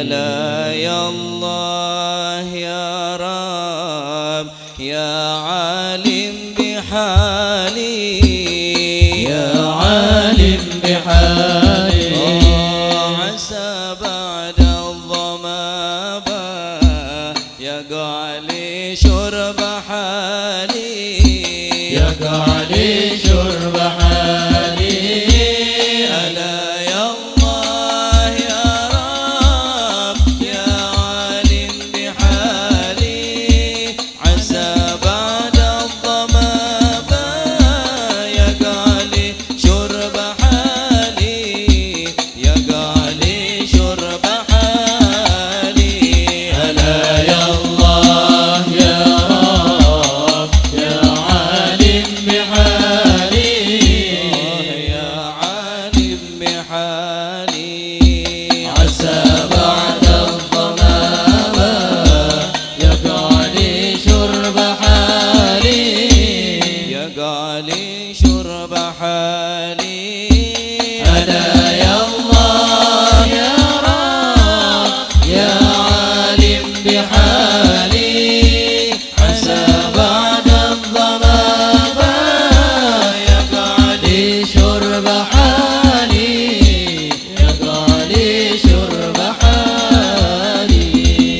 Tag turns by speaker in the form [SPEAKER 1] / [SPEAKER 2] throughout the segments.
[SPEAKER 1] ألا يا الله يا رب يا عالم بحالي
[SPEAKER 2] يا عالم بحالي
[SPEAKER 1] عسى بعد الظما يقع لي شرب حالي
[SPEAKER 2] يقع لي شرب حالي
[SPEAKER 1] ألا يا الله يا رب يا عالم بحالي عسى بعد الظما يقع لي شرب حالي يقع لي شرب حالي
[SPEAKER 2] ألا يا الله يا رب يا عالم بحالي
[SPEAKER 1] يا عالم بحالي
[SPEAKER 2] عسى بعد الظما يقع لي شرب حالي
[SPEAKER 1] يقع لي شرب حالي
[SPEAKER 2] ألا يا الله يا رب يا عالم بحالي عسى بعد الظما يقع لي شرب حالي يقع لي شرب حالي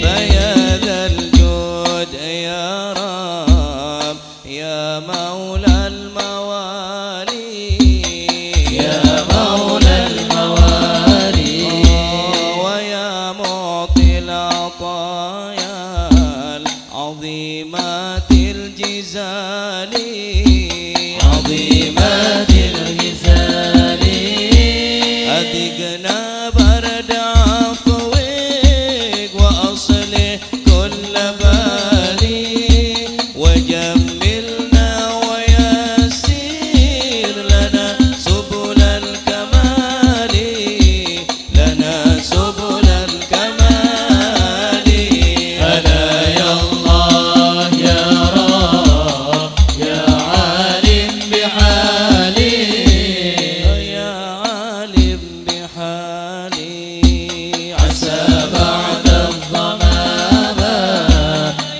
[SPEAKER 1] فيا ذا الجود يا رب يا مولى الموالي
[SPEAKER 2] يا مولى الموالي
[SPEAKER 1] ويا معطي العطايا العظيمات الجزال
[SPEAKER 2] عظيمات الغزال
[SPEAKER 1] أذقنا برد عفوك وأصلح كل بالي وجملنا ويسير لنا سبل الكمال لنا سبل الكمال
[SPEAKER 2] ألا يا الله يا رب يا عالم بحالي
[SPEAKER 1] يا عالم بحالي
[SPEAKER 2] عسى بعد الظما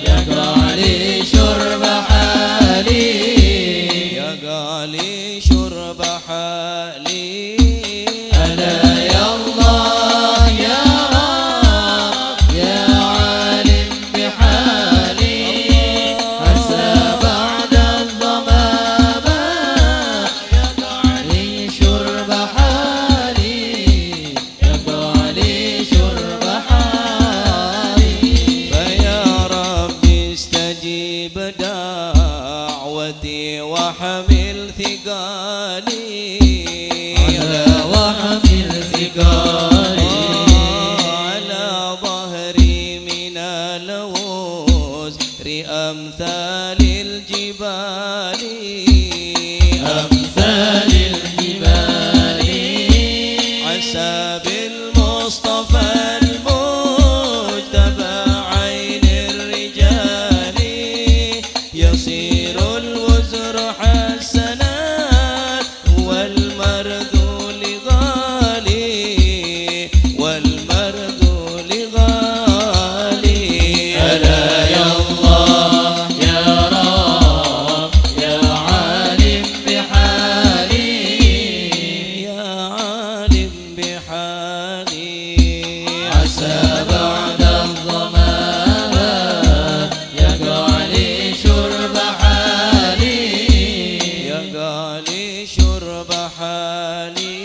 [SPEAKER 2] يقع لي شرب حالي
[SPEAKER 1] يقع لي شرب حالي
[SPEAKER 2] ألا يا الله يا رب يا عالم بحالي عسى بعد الظما يقع لي شرب حالي يقع لي شرب حالي
[SPEAKER 1] فيا رب استجيب دعوتي وحمل ثقالي
[SPEAKER 2] على وحمل ثقالي
[SPEAKER 1] على ظهري من الوزر أمثال الجبال
[SPEAKER 2] أمثال الجبال
[SPEAKER 1] عسى بالمصطفى المجتبى عين الرجال يصير الوزر حسنات والمرذول غالي والمرذول غالي
[SPEAKER 2] ألا يا الله يا رب يا عالم بحالي
[SPEAKER 1] يا عالم بحالي
[SPEAKER 2] عسى بعد الظما يقع لي شرب حالي
[SPEAKER 1] يقع لي شرب حالي